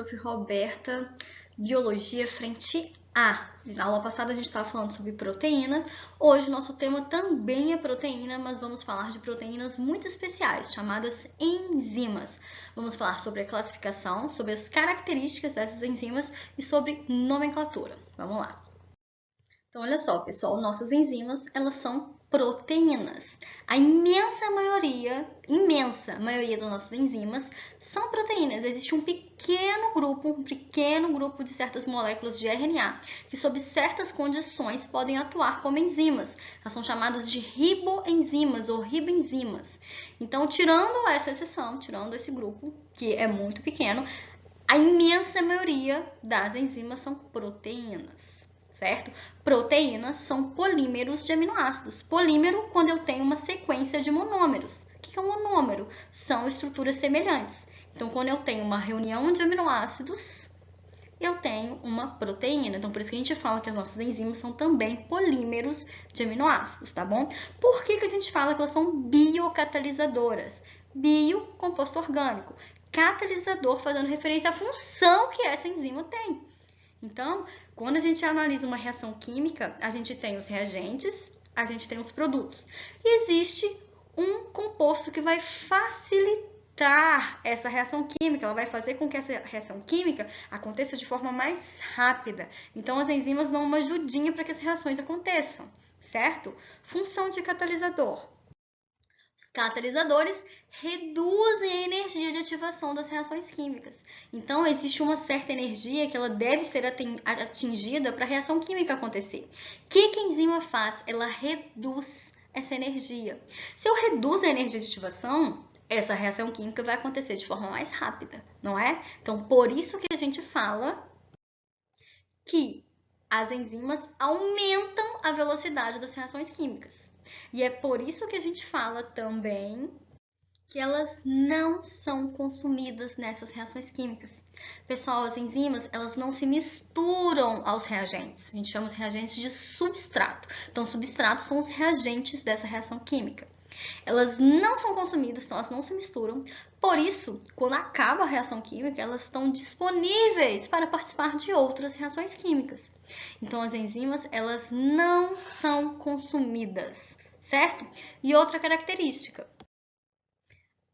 prof. Roberta, Biologia Frente A. Na aula passada a gente estava falando sobre proteína, hoje nosso tema também é proteína, mas vamos falar de proteínas muito especiais, chamadas enzimas. Vamos falar sobre a classificação, sobre as características dessas enzimas e sobre nomenclatura. Vamos lá. Então, olha só, pessoal, nossas enzimas, elas são proteínas. A imensa maioria das nossas enzimas são proteínas. Existe um pequeno grupo de certas moléculas de RNA que, sob certas condições, podem atuar como enzimas. Elas são chamadas de riboenzimas ou ribenzimas. Então, tirando essa exceção, tirando esse grupo, que é muito pequeno, a imensa maioria das enzimas são proteínas. Certo? Proteínas são polímeros de aminoácidos. Polímero quando eu tenho uma sequência de monômeros. O que é um monômero? São estruturas semelhantes. Então, quando eu tenho uma reunião de aminoácidos, eu tenho uma proteína. Então, por isso que a gente fala que as nossas enzimas são também polímeros de aminoácidos, tá bom? Por que a gente fala que elas são biocatalisadoras? Bio, composto orgânico. Catalisador, fazendo referência à função que essa enzima tem. Então, quando a gente analisa uma reação química, a gente tem os reagentes, a gente tem os produtos. E existe um composto que vai facilitar essa reação química, ela vai fazer com que essa reação química aconteça de forma mais rápida. Então, as enzimas dão uma ajudinha para que as reações aconteçam, certo? Função de catalisador. Os catalisadores reduzem a energia de ativação das reações químicas. Então, existe uma certa energia que ela deve ser atingida para a reação química acontecer. O que a enzima faz? Ela reduz essa energia. Se eu reduzo a energia de ativação, essa reação química vai acontecer de forma mais rápida, não é? Então, por isso que a gente fala que as enzimas aumentam a velocidade das reações químicas. E é por isso que a gente fala também que elas não são consumidas nessas reações químicas. Pessoal, as enzimas, elas não se misturam aos reagentes. A gente chama os reagentes de substrato. Então, substratos são os reagentes dessa reação química. Elas não são consumidas, então elas não se misturam. Por isso, quando acaba a reação química, elas estão disponíveis para participar de outras reações químicas. Então, as enzimas, elas não são consumidas, certo? E outra característica.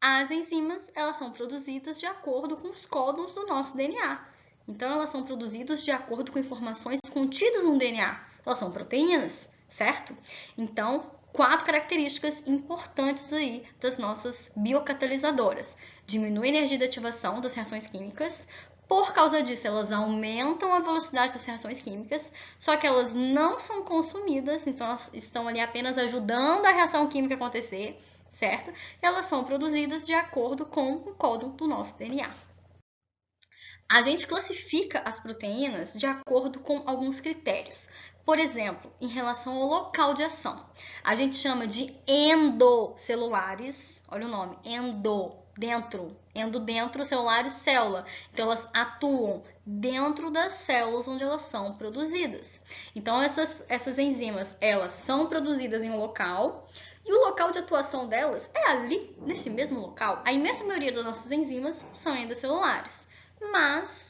As enzimas, elas são produzidas de acordo com os códons do nosso DNA. Então, elas são produzidas de acordo com informações contidas no DNA. Elas são proteínas, certo? Então, 4 características importantes aí das nossas biocatalisadoras. Diminui a energia de ativação das reações químicas. Por causa disso, elas aumentam a velocidade das reações químicas, só que elas não são consumidas, então elas estão ali apenas ajudando a reação química a acontecer, certo? Elas são produzidas de acordo com o códon do nosso DNA. A gente classifica as proteínas de acordo com alguns critérios. Por exemplo, em relação ao local de ação. A gente chama de endocelulares, olha o nome, dentro, celulares, célula. Então, elas atuam dentro das células onde elas são produzidas. Então, essas enzimas, elas são produzidas em um local e o local de atuação delas é ali, nesse mesmo local. A imensa maioria das nossas enzimas são endocelulares, mas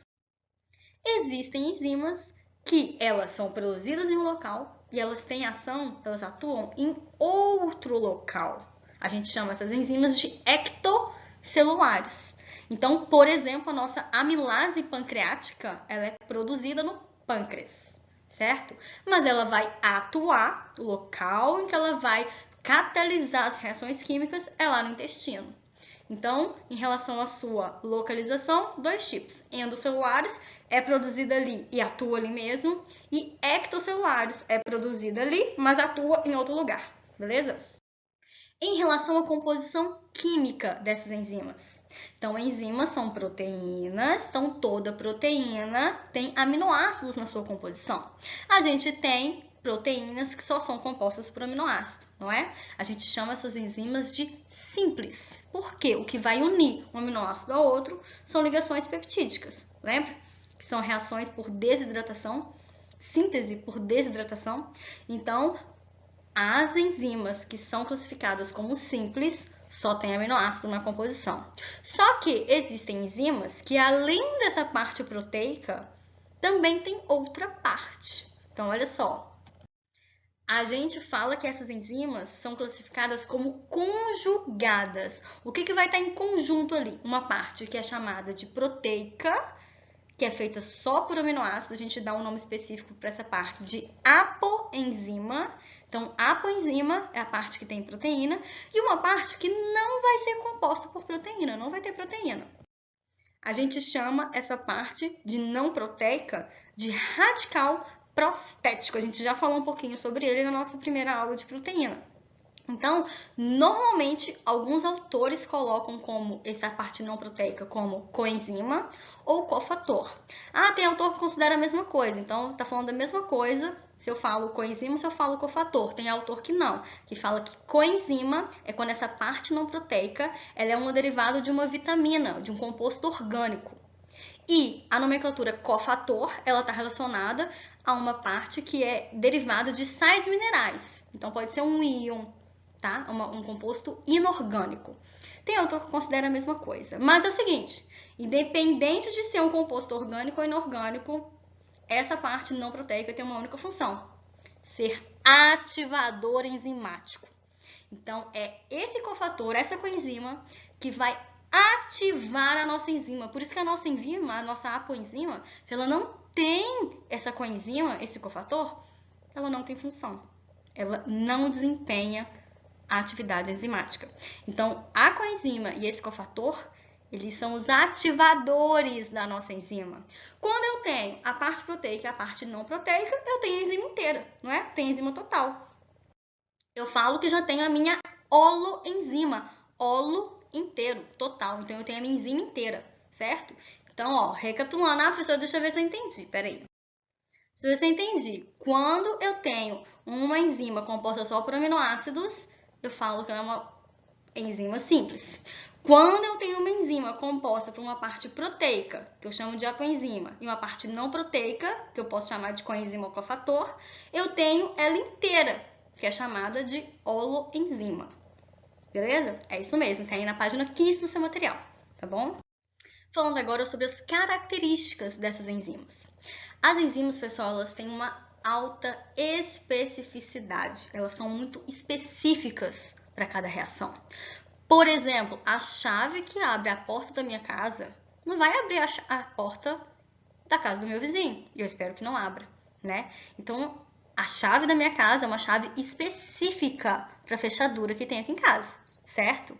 existem enzimas que elas são produzidas em um local e elas têm ação, elas atuam em outro local. A gente chama essas enzimas de ectocelulares. Então, por exemplo, a nossa amilase pancreática, ela é produzida no pâncreas, certo? Mas ela vai atuar, o local em que ela vai catalisar as reações químicas é lá no intestino. Então, em relação à sua localização, 2 tipos. Endocelulares é produzida ali e atua ali mesmo. E ectocelulares é produzida ali, mas atua em outro lugar. Beleza? Em relação à composição química dessas enzimas. Então, enzimas são proteínas. Então, toda proteína tem aminoácidos na sua composição. A gente tem proteínas que só são compostas por aminoácido, não é? A gente chama essas enzimas de simples. Por quê? O que vai unir um aminoácido ao outro são ligações peptídicas, lembra? Que são reações por desidratação, síntese por desidratação. Então, as enzimas que são classificadas como simples só tem aminoácido na composição. Só que existem enzimas que, além dessa parte proteica, também tem outra parte. Então, olha só. A gente fala que essas enzimas são classificadas como conjugadas. O que vai estar em conjunto ali? Uma parte que é chamada de proteica, que é feita só por aminoácido. A gente dá um nome específico para essa parte de apoenzima. Então, apoenzima é a parte que tem proteína. E uma parte que não vai ser composta por proteína, não vai ter proteína. A gente chama essa parte de não proteica de radical prostético. A gente já falou um pouquinho sobre ele na nossa primeira aula de proteína. Então, normalmente, alguns autores colocam como essa parte não proteica como coenzima ou cofator. Ah, tem autor que considera a mesma coisa. Então, tá falando da mesma coisa se eu falo coenzima ou se eu falo cofator. Tem autor que não, que fala que coenzima é quando essa parte não proteica ela é um derivado de uma vitamina, de um composto orgânico. E a nomenclatura cofator, ela está relacionada a uma parte que é derivada de sais minerais. Então, pode ser um íon, tá? Um composto inorgânico. Tem autor que considera a mesma coisa. Mas é o seguinte, independente de ser um composto orgânico ou inorgânico, essa parte não proteica tem uma única função: ser ativador enzimático. Então, é esse cofator, essa coenzima, que vai ativar a nossa enzima. Por isso que a nossa enzima, a nossa apoenzima, se ela não tem essa coenzima, esse cofator, ela não tem função. Ela não desempenha a atividade enzimática. Então, a coenzima e esse cofator, eles são os ativadores da nossa enzima. Quando eu tenho a parte proteica e a parte não proteica, eu tenho a enzima inteira, não é? Tem enzima total. Eu falo que já tenho a minha holoenzima, holo inteiro, total. Então, eu tenho a minha enzima inteira, certo? Então, ó, recapitulando, professora, deixa eu ver se eu entendi, peraí. Deixa eu ver se eu entendi. Quando eu tenho uma enzima composta só por aminoácidos, eu falo que ela é uma enzima simples. Quando eu tenho uma enzima composta por uma parte proteica, que eu chamo de apoenzima, e uma parte não proteica, que eu posso chamar de coenzima ou cofator, eu tenho ela inteira, que é chamada de holoenzima. Beleza? É isso mesmo, tá aí na página 15 do seu material, tá bom? Falando agora sobre as características dessas enzimas. As enzimas, pessoal, elas têm uma alta especificidade. Elas são muito específicas para cada reação. Por exemplo, a chave que abre a porta da minha casa não vai abrir a porta da casa do meu vizinho. E eu espero que não abra, né? Então, a chave da minha casa é uma chave específica para a fechadura que tem aqui em casa, certo?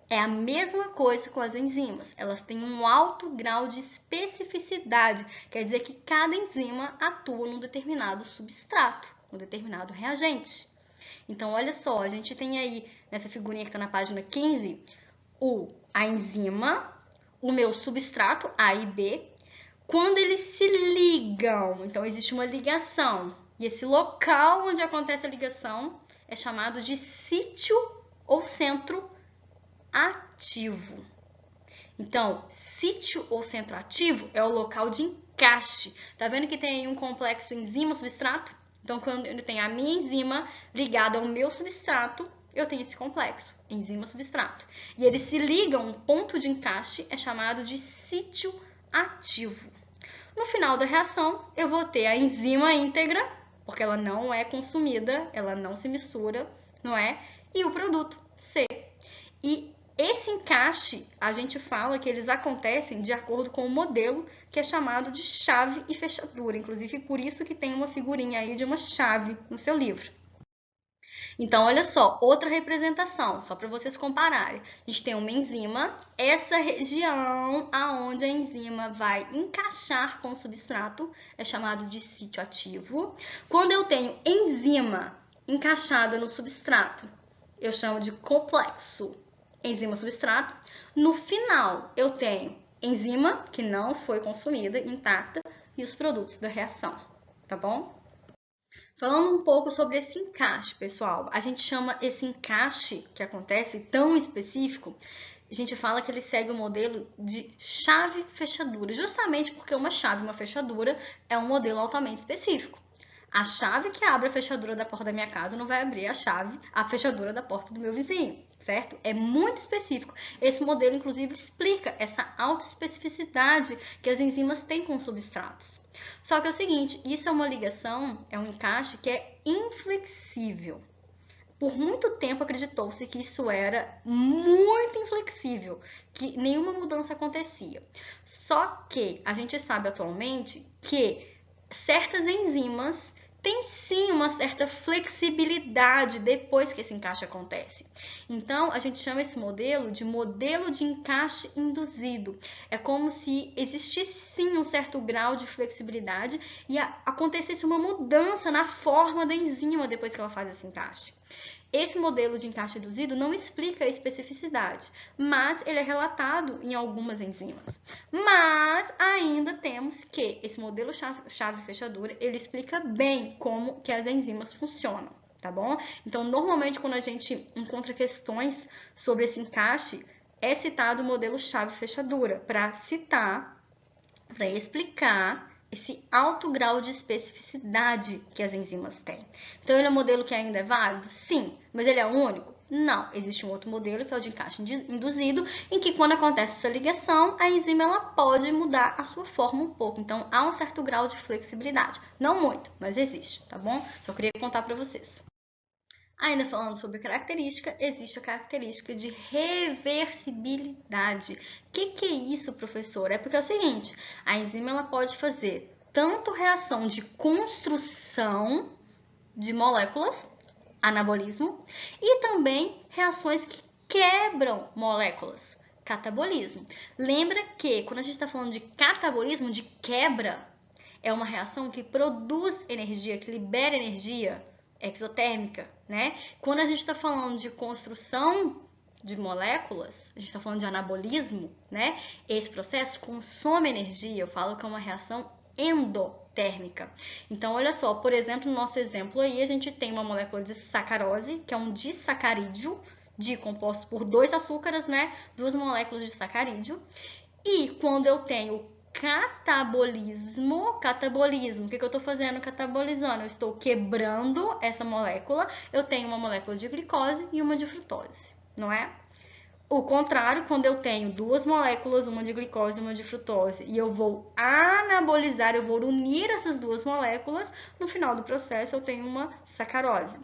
É a mesma coisa com as enzimas. Elas têm um alto grau de especificidade. Quer dizer que cada enzima atua num determinado substrato, num determinado reagente. Então, olha só, a gente tem aí, nessa figurinha que está na página 15, a enzima, o meu substrato, A e B, quando eles se ligam. Então, existe uma ligação. E esse local onde acontece a ligação é chamado de sítio ou centro ativo. Então, sítio ou centro ativo é o local de encaixe. Tá vendo que tem aí um complexo enzima-substrato? Então, quando eu tenho a minha enzima ligada ao meu substrato, eu tenho esse complexo, enzima-substrato. E eles se ligam, um ponto de encaixe é chamado de sítio ativo. No final da reação, eu vou ter a enzima íntegra, porque ela não é consumida, ela não se mistura, não é? E o produto C. E esse encaixe, a gente fala que eles acontecem de acordo com o modelo que é chamado de chave e fechadura. Inclusive, por isso que tem uma figurinha aí de uma chave no seu livro. Então, olha só, outra representação, só para vocês compararem. A gente tem uma enzima, essa região aonde a enzima vai encaixar com o substrato é chamado de sítio ativo. Quando eu tenho enzima encaixada no substrato, eu chamo de complexo enzima-substrato. No final, eu tenho enzima que não foi consumida, intacta, e os produtos da reação, tá bom? Falando um pouco sobre esse encaixe, pessoal, a gente chama esse encaixe que acontece tão específico, a gente fala que ele segue o modelo de chave-fechadura, justamente porque uma chave e uma fechadura é um modelo altamente específico. A chave que abre a fechadura da porta da minha casa não vai abrir a fechadura da porta do meu vizinho, certo? É muito específico. Esse modelo, inclusive, explica essa autoespecificidade que as enzimas têm com os substratos. Só que é o seguinte, isso é uma ligação, é um encaixe que é inflexível. Por muito tempo acreditou-se que isso era muito inflexível, que nenhuma mudança acontecia. Só que a gente sabe atualmente que certas enzimas têm sim uma certa flexibilidade depois que esse encaixe acontece. Então, a gente chama esse modelo de encaixe induzido. É como se existisse sim um certo grau de flexibilidade e acontecesse uma mudança na forma da enzima depois que ela faz esse encaixe. Esse modelo de encaixe induzido não explica a especificidade, mas ele é relatado em algumas enzimas. Mas ainda temos que esse modelo chave-fechadura, ele explica bem como que as enzimas funcionam, tá bom? Então, normalmente, quando a gente encontra questões sobre esse encaixe, é citado o modelo chave-fechadura para explicar esse alto grau de especificidade que as enzimas têm. Então, ele é um modelo que ainda é válido? Sim. Mas ele é único? Não. Existe um outro modelo, que é o de encaixe induzido, em que quando acontece essa ligação, a enzima ela pode mudar a sua forma um pouco. Então, há um certo grau de flexibilidade. Não muito, mas existe, tá bom? Só queria contar para vocês. Ainda falando sobre característica, existe a característica de reversibilidade. O que é isso, professor? É porque é o seguinte, a enzima ela pode fazer tanto reação de construção de moléculas, anabolismo, e também reações que quebram moléculas, catabolismo. Lembra que quando a gente está falando de catabolismo, de quebra, é uma reação que produz energia, que libera energia exotérmica, né? Quando a gente está falando de construção de moléculas, a gente está falando de anabolismo, né? Esse processo consome energia, eu falo que é uma reação endotérmica. Então, olha só, por exemplo, no nosso exemplo aí, a gente tem uma molécula de sacarose, que é um disacarídeo, composto por 2 açúcares, né? 2 moléculas de sacarídeo. E quando eu tenho catabolismo, o que eu estou fazendo catabolizando? Eu estou quebrando essa molécula, eu tenho uma molécula de glicose e uma de frutose, não é? O contrário, quando eu tenho 2 moléculas, uma de glicose e uma de frutose, e eu vou anabolizar, eu vou unir essas 2 moléculas, no final do processo eu tenho uma sacarose.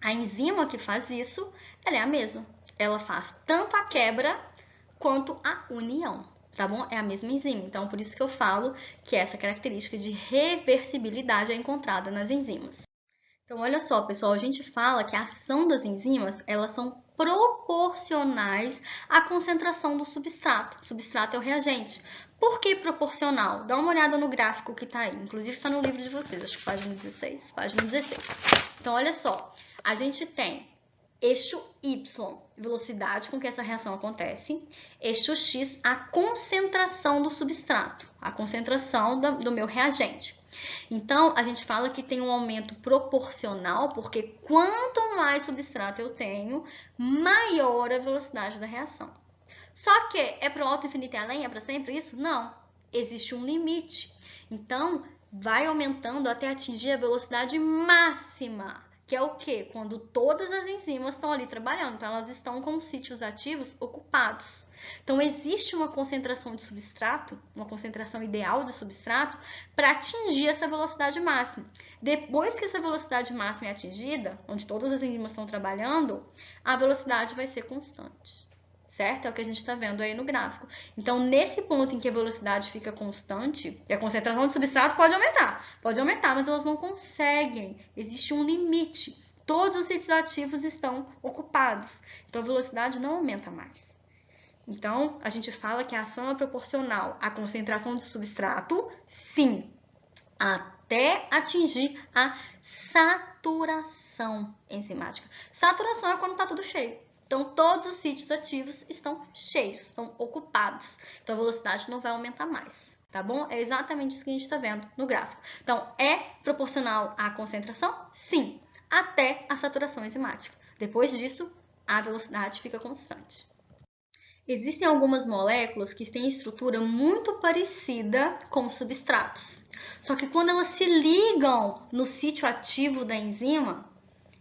A enzima que faz isso, ela é a mesma. Ela faz tanto a quebra quanto a união, tá bom? É a mesma enzima. Então, por isso que eu falo que essa característica de reversibilidade é encontrada nas enzimas. Então, olha só, pessoal, a gente fala que a ação das enzimas, elas são proporcionais à concentração do substrato. O substrato é o reagente. Por que proporcional? Dá uma olhada no gráfico que está aí. Inclusive, está no livro de vocês, acho que página 16. Então, olha só, a gente tem eixo Y, velocidade com que essa reação acontece. Eixo X, a concentração do substrato, a concentração do meu reagente. Então, a gente fala que tem um aumento proporcional, porque quanto mais substrato eu tenho, maior a velocidade da reação. Só que é para o alto, infinito e além? É para sempre isso? Não. Existe um limite. Então, vai aumentando até atingir a velocidade máxima. Que é o quê? Quando todas as enzimas estão ali trabalhando. Então, elas estão com os sítios ativos ocupados. Então, existe uma concentração de substrato, uma concentração ideal de substrato, para atingir essa velocidade máxima. Depois que essa velocidade máxima é atingida, onde todas as enzimas estão trabalhando, a velocidade vai ser constante. Certo? É o que a gente está vendo aí no gráfico. Então, nesse ponto em que a velocidade fica constante, e a concentração de substrato pode aumentar, mas elas não conseguem. Existe um limite. Todos os sítios ativos estão ocupados. Então, a velocidade não aumenta mais. Então, a gente fala que a ação é proporcional à concentração de substrato, sim, até atingir a saturação enzimática. Saturação é quando está tudo cheio. Então, todos os sítios ativos estão cheios, estão ocupados. Então, a velocidade não vai aumentar mais, tá bom? É exatamente isso que a gente está vendo no gráfico. Então, é proporcional à concentração? Sim, até a saturação enzimática. Depois disso, a velocidade fica constante. Existem algumas moléculas que têm estrutura muito parecida com os substratos. Só que quando elas se ligam no sítio ativo da enzima,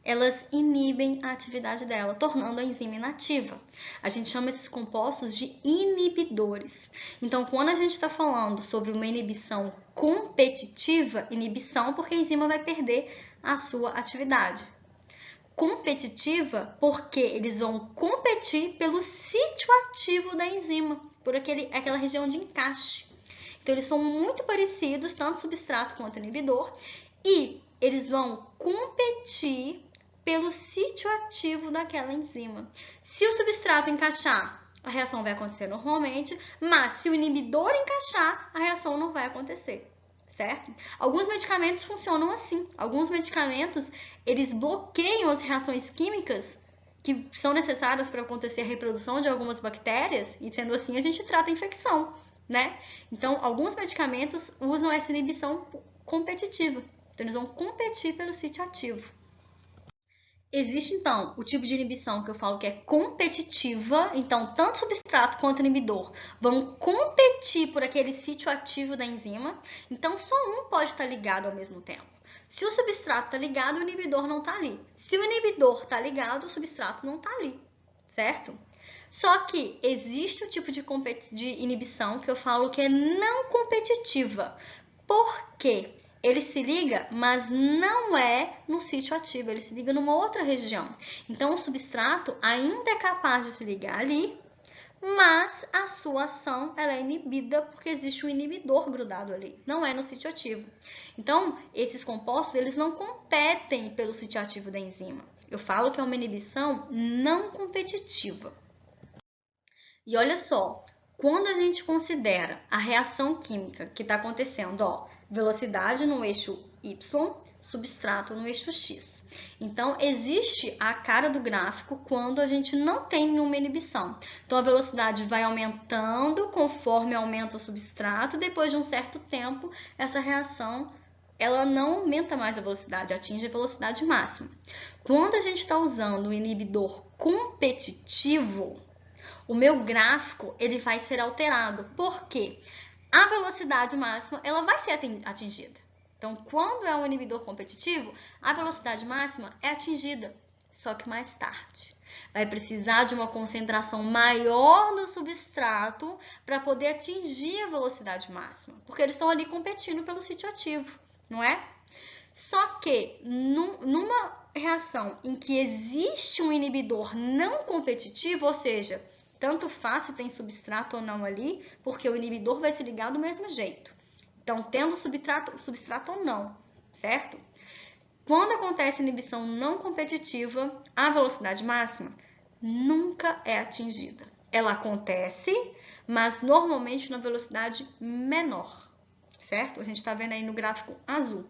elas inibem a atividade dela, tornando a enzima inativa. A gente chama esses compostos de inibidores. Então, quando a gente está falando sobre uma inibição competitiva, inibição porque a enzima vai perder a sua atividade. Competitiva porque eles vão competir pelo sítio ativo da enzima, por aquela região de encaixe. Então, eles são muito parecidos, tanto substrato quanto inibidor, e eles vão competir pelo sítio ativo daquela enzima. Se o substrato encaixar, a reação vai acontecer normalmente, mas se o inibidor encaixar, a reação não vai acontecer. Certo? Alguns medicamentos funcionam assim. Alguns medicamentos, eles bloqueiam as reações químicas que são necessárias para acontecer a reprodução de algumas bactérias, e sendo assim, a gente trata a infecção, né? Então, alguns medicamentos usam essa inibição competitiva. Então, eles vão competir pelo sítio ativo. Existe, então, o tipo de inibição que eu falo que é competitiva. Então, tanto substrato quanto inibidor vão competir por aquele sítio ativo da enzima. Então, só um pode estar ligado ao mesmo tempo. Se o substrato está ligado, o inibidor não está ali. Se o inibidor está ligado, o substrato não está ali, certo? Só que existe o tipo de inibição que eu falo que é não competitiva. Por quê? Ele se liga, mas não é no sítio ativo, ele se liga numa outra região. Então, o substrato ainda é capaz de se ligar ali, mas a sua ação ela é inibida porque existe um inibidor grudado ali, não é no sítio ativo. Então, esses compostos eles não competem pelo sítio ativo da enzima. Eu falo que é uma inibição não competitiva. E olha só, quando a gente considera a reação química que está acontecendo, ó, velocidade no eixo Y, substrato no eixo X. Então, existe a cara do gráfico quando a gente não tem nenhuma inibição. Então, a velocidade vai aumentando conforme aumenta o substrato. Depois de um certo tempo, essa reação ela não aumenta mais a velocidade, atinge a velocidade máxima. Quando a gente está usando o inibidor competitivo, o meu gráfico ele vai ser alterado. Por quê? A velocidade máxima ela vai ser atingida. Então, quando é um inibidor competitivo, a velocidade máxima é atingida, só que mais tarde. Vai precisar de uma concentração maior no substrato para poder atingir a velocidade máxima, porque eles estão ali competindo pelo sítio ativo, não é? Só que numa reação em que existe um inibidor não competitivo, ou seja, tanto faz se tem substrato ou não ali, porque o inibidor vai se ligar do mesmo jeito. Então, tendo substrato ou não, certo? Quando acontece inibição não competitiva, a velocidade máxima nunca é atingida. Ela acontece, mas normalmente na velocidade menor, certo? A gente está vendo aí no gráfico azul.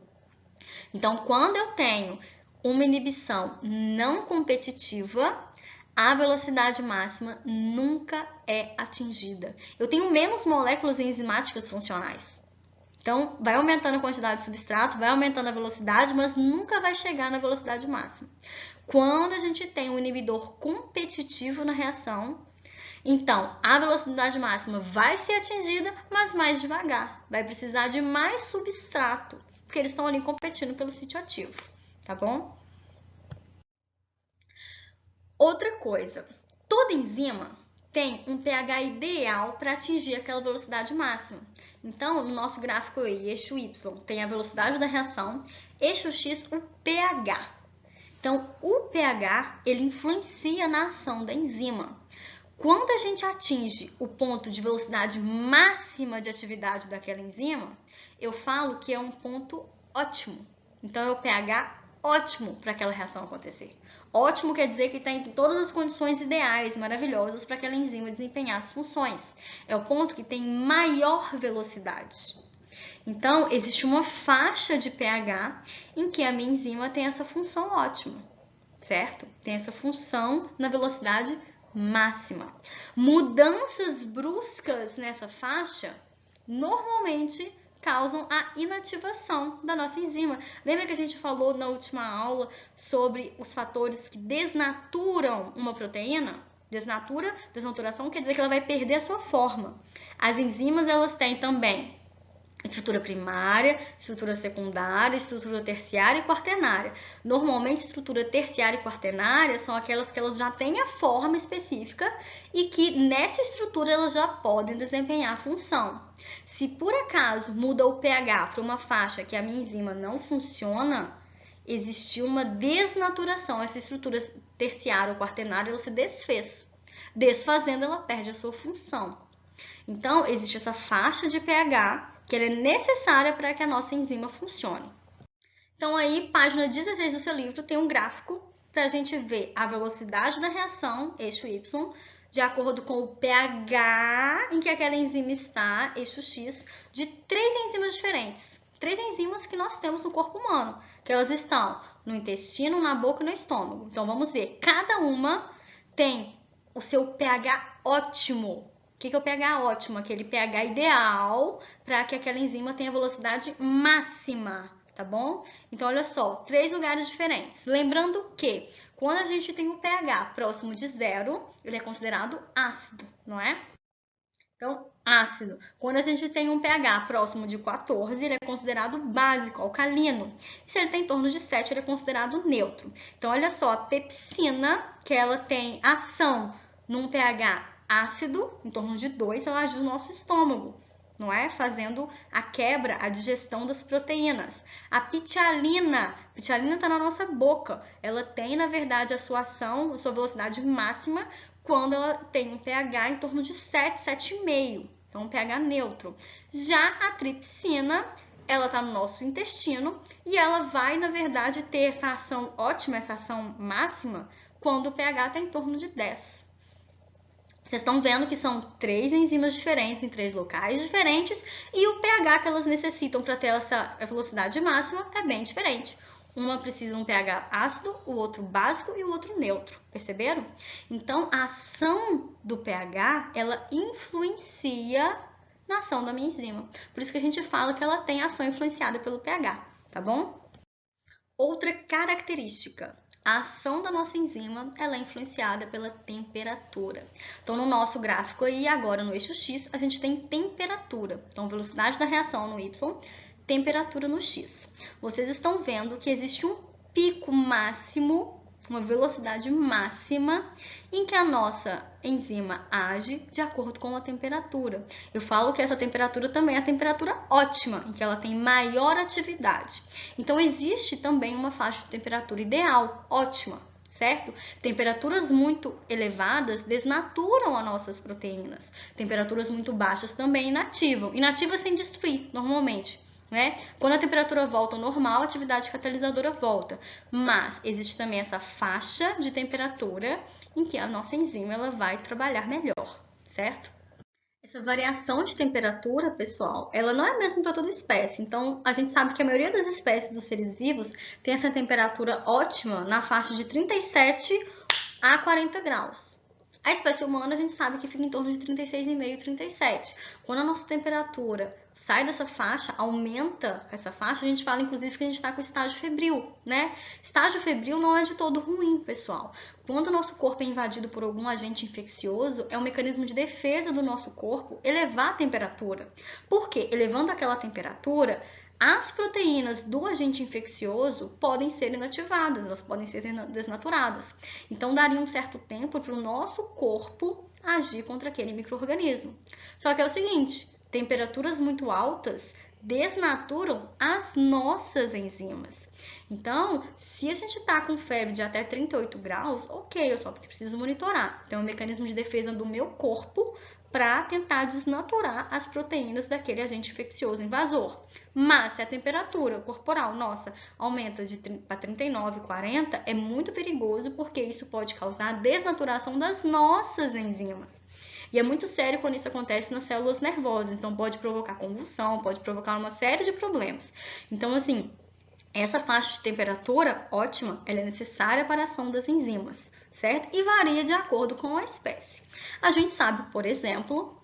Então, quando eu tenho uma inibição não competitiva, a velocidade máxima nunca é atingida. Eu tenho menos moléculas enzimáticas funcionais. Então, vai aumentando a quantidade de substrato, vai aumentando a velocidade, mas nunca vai chegar na velocidade máxima. Quando a gente tem um inibidor competitivo na reação, então a velocidade máxima vai ser atingida, mas mais devagar. Vai precisar de mais substrato, porque eles estão ali competindo pelo sítio ativo, tá bom? Outra coisa, toda enzima tem um pH ideal para atingir aquela velocidade máxima. Então, no nosso gráfico aí, eixo Y tem a velocidade da reação, eixo X o pH. Então, o pH ele influencia na ação da enzima. Quando a gente atinge o ponto de velocidade máxima de atividade daquela enzima, eu falo que é um ponto ótimo. Então, é o pH ótimo para aquela reação acontecer. Ótimo quer dizer que está em todas as condições ideais, maravilhosas, para aquela enzima desempenhar as funções. É o ponto que tem maior velocidade. Então, existe uma faixa de pH em que a minha enzima tem essa função ótima, certo? Tem essa função na velocidade máxima. Mudanças bruscas nessa faixa, normalmente causam a inativação da nossa enzima. Lembra que a gente falou na última aula sobre os fatores que desnaturam uma proteína? Desnaturação quer dizer que ela vai perder a sua forma. As enzimas, elas têm também estrutura primária, estrutura secundária, estrutura terciária e quaternária. Normalmente, estrutura terciária e quaternária são aquelas que elas já têm a forma específica e que nessa estrutura elas já podem desempenhar a função. Se por acaso muda o pH para uma faixa que a minha enzima não funciona, existiu uma desnaturação. Essa estrutura terciária ou quaternária ela se desfez. Desfazendo, ela perde a sua função. Então, existe essa faixa de pH que ela é necessária para que a nossa enzima funcione. Então, aí, página 16 do seu livro, tem um gráfico para a gente ver a velocidade da reação, eixo Y, de acordo com o pH em que aquela enzima está, eixo X, de 3 enzimas diferentes. 3 enzimas que nós temos no corpo humano, que elas estão no intestino, na boca e no estômago. Então, vamos ver, cada uma tem o seu pH ótimo. O que é o pH ótimo? Aquele pH ideal para que aquela enzima tenha velocidade máxima, tá bom? Então, olha só, 3 lugares diferentes. Lembrando que quando a gente tem o pH próximo de 0, ele é considerado ácido, não é? Então, ácido. Quando a gente tem um pH próximo de 14, ele é considerado básico, alcalino. E se ele tem em torno de 7, ele é considerado neutro. Então, olha só, a pepsina, que ela tem ação num pH ácido, em torno de 2, ela age no nosso estômago, não é? Fazendo a quebra, a digestão das proteínas. A pitialina está na nossa boca. Ela tem, na verdade, a sua ação, a sua velocidade máxima quando ela tem um pH em torno de 7, 7,5. Então, um pH neutro. Já a tripsina, ela está no nosso intestino e ela vai, na verdade, ter essa ação ótima, essa ação máxima, quando o pH está em torno de 10. Vocês estão vendo que são 3 enzimas diferentes em 3 locais diferentes e o pH que elas necessitam para ter essa velocidade máxima é bem diferente. Uma precisa de um pH ácido, o outro básico e o outro neutro. Perceberam? Então, a ação do pH, ela influencia na ação da minha enzima. Por isso que a gente fala que ela tem ação influenciada pelo pH, tá bom? Outra característica. A ação da nossa enzima ela é influenciada pela temperatura. Então, no nosso gráfico aí, agora no eixo X, a gente tem temperatura. Então, velocidade da reação no Y, temperatura no X. Vocês estão vendo que existe um pico máximo, uma velocidade máxima, em que a nossa enzima age de acordo com a temperatura. Eu falo que essa temperatura também é a temperatura ótima, em que ela tem maior atividade. Então, existe também uma faixa de temperatura ideal, ótima, certo? Temperaturas muito elevadas desnaturam as nossas proteínas. Temperaturas muito baixas também inativam. Inativa sem destruir, normalmente. Né? Quando a temperatura volta ao normal, a atividade catalisadora volta. Mas existe também essa faixa de temperatura em que a nossa enzima ela vai trabalhar melhor, certo? Essa variação de temperatura, pessoal, ela não é mesmo para toda espécie. Então, a gente sabe que a maioria das espécies dos seres vivos tem essa temperatura ótima na faixa de 37 a 40 graus. A espécie humana, a gente sabe que fica em torno de 36,5 e 37. Quando a nossa temperatura sai dessa faixa, aumenta essa faixa, a gente fala inclusive que a gente está com estágio febril, né? Estágio febril não é de todo ruim, pessoal. Quando o nosso corpo é invadido por algum agente infeccioso, é um mecanismo de defesa do nosso corpo elevar a temperatura. Por quê? Elevando aquela temperatura, as proteínas do agente infeccioso podem ser inativadas, elas podem ser desnaturadas. Então, daria um certo tempo para o nosso corpo agir contra aquele micro-organismo. Só que é o seguinte, temperaturas muito altas desnaturam as nossas enzimas. Então, se a gente está com febre de até 38 graus, ok, eu só preciso monitorar. Então, é um mecanismo de defesa do meu corpo para tentar desnaturar as proteínas daquele agente infeccioso invasor. Mas se a temperatura corporal nossa aumenta para 39, 40, é muito perigoso porque isso pode causar a desnaturação das nossas enzimas. E é muito sério quando isso acontece nas células nervosas, então pode provocar convulsão, pode provocar uma série de problemas. Então, assim, essa faixa de temperatura ótima, ela é necessária para a ação das enzimas, certo? E varia de acordo com a espécie. A gente sabe, por exemplo,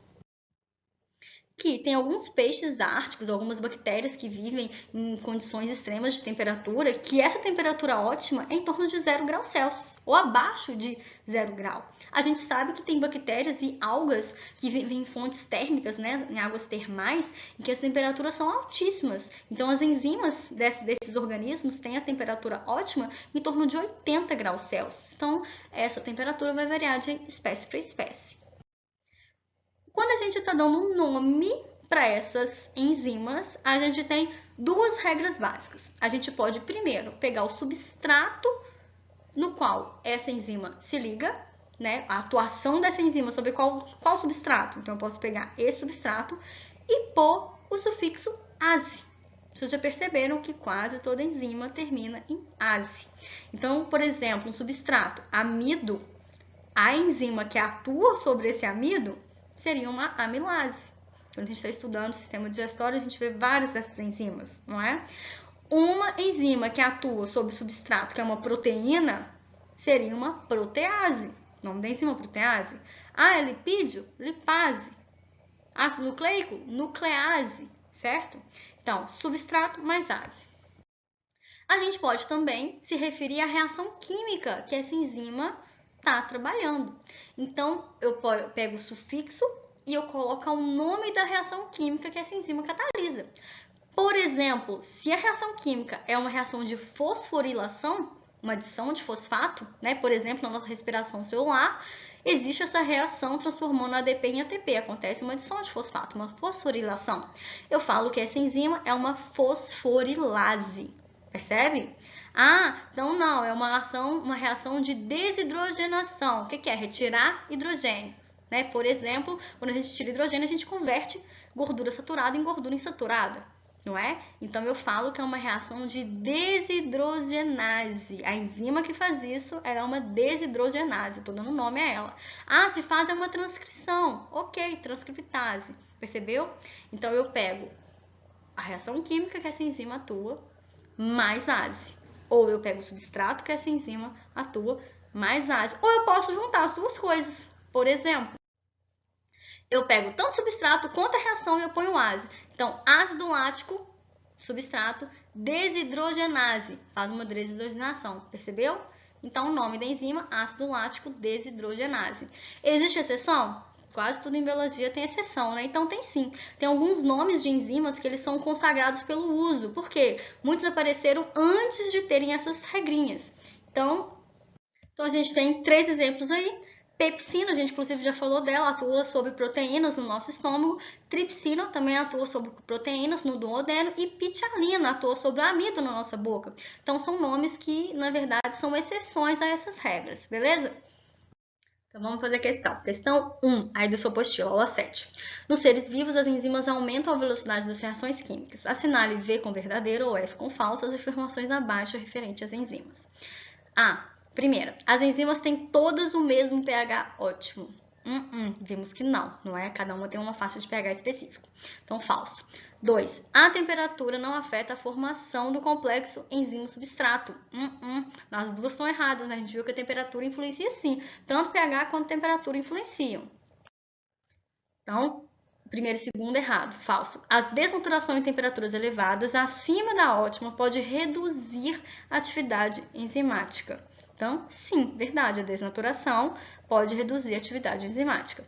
que tem alguns peixes árticos, algumas bactérias que vivem em condições extremas de temperatura, que essa temperatura ótima é em torno de 0 graus Celsius. ou abaixo de 0 grau. A gente sabe que tem bactérias e algas que vivem em fontes térmicas, né, em águas termais, em que as temperaturas são altíssimas. Então, as enzimas desses organismos têm a temperatura ótima em torno de 80 graus Celsius. Então, essa temperatura vai variar de espécie para espécie. Quando a gente está dando um nome para essas enzimas, a gente tem duas regras básicas. A gente pode, primeiro, pegar o substrato no qual essa enzima se liga, né? A atuação dessa enzima sobre qual substrato. Então, eu posso pegar esse substrato e pôr o sufixo -ase. Vocês já perceberam que quase toda enzima termina em -ase. Então, por exemplo, um substrato amido, a enzima que atua sobre esse amido seria uma amilase. Quando a gente está estudando o sistema digestório, a gente vê várias dessas enzimas, não é? Uma enzima que atua sobre o substrato, que é uma proteína, seria uma protease. O nome da enzima protease. Ah, é lipídio? Lipase. Ácido nucleico? Nuclease, certo? Então, substrato mais ase. A gente pode também se referir à reação química que essa enzima está trabalhando. Então, eu pego o sufixo e eu coloco o nome da reação química que essa enzima catalisa. Por exemplo, se a reação química é uma reação de fosforilação, uma adição de fosfato, né? Por exemplo, na nossa respiração celular, existe essa reação transformando ADP em ATP. Acontece uma adição de fosfato, uma fosforilação. Eu falo que essa enzima é uma fosforilase. Percebe? Ah, então não, é uma reação de desidrogenação. O que é? Retirar hidrogênio. Né? Por exemplo, quando a gente tira hidrogênio, a gente converte gordura saturada em gordura insaturada. Não é? Então, eu falo que é uma reação de desidrogenase. A enzima que faz isso é uma desidrogenase. Estou dando nome a ela. Ah, se faz é uma transcrição. Ok, transcriptase. Percebeu? Então, eu pego a reação química que essa enzima atua, mais ase. Ou eu pego o substrato que essa enzima atua, mais ase. Ou eu posso juntar as duas coisas. Por exemplo, eu pego tanto o substrato quanto a reação e eu ponho ase. Então, ácido lático, substrato, desidrogenase, faz uma desidrogenação, percebeu? Então, o nome da enzima, ácido lático desidrogenase. Existe exceção? Quase tudo em biologia tem exceção, né? Então, tem sim. Tem alguns nomes de enzimas que eles são consagrados pelo uso. Por quê? Muitos apareceram antes de terem essas regrinhas. Então a gente tem 3 exemplos aí. Pepsina, a gente inclusive já falou dela, atua sobre proteínas no nosso estômago. Tripsina também atua sobre proteínas no duodeno. E pitialina atua sobre o amido na nossa boca. Então, são nomes que, na verdade, são exceções a essas regras, beleza? Então, vamos fazer a questão. Questão 1, aí do seu apostila, aula 7. Nos seres vivos, as enzimas aumentam a velocidade das reações químicas. Assinale V com verdadeiro ou F com falso as afirmações abaixo referentes às enzimas. A. Primeira, as enzimas têm todas o mesmo pH ótimo. Vimos que não é? Cada uma tem uma faixa de pH específico. Então, falso. 2. A temperatura não afeta a formação do complexo enzima-substrato. As duas estão erradas, né? A gente viu que a temperatura influencia sim. Tanto pH quanto temperatura influenciam. Então, primeiro e segundo errado. Falso. A desnaturação em temperaturas elevadas acima da ótima pode reduzir a atividade enzimática. Então, sim, verdade, a desnaturação pode reduzir a atividade enzimática.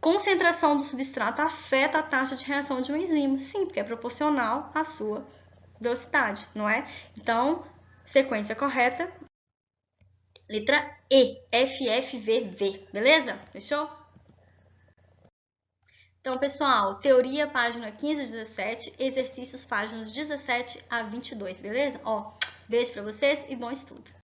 Concentração do substrato afeta a taxa de reação de uma enzima. Sim, porque é proporcional à sua velocidade, não é? Então, sequência correta. Letra E, FFVV, beleza? Fechou? Então, pessoal, teoria, página 15 a 17, exercícios, páginas 17 a 22, beleza? Ó, beijo pra vocês e bom estudo!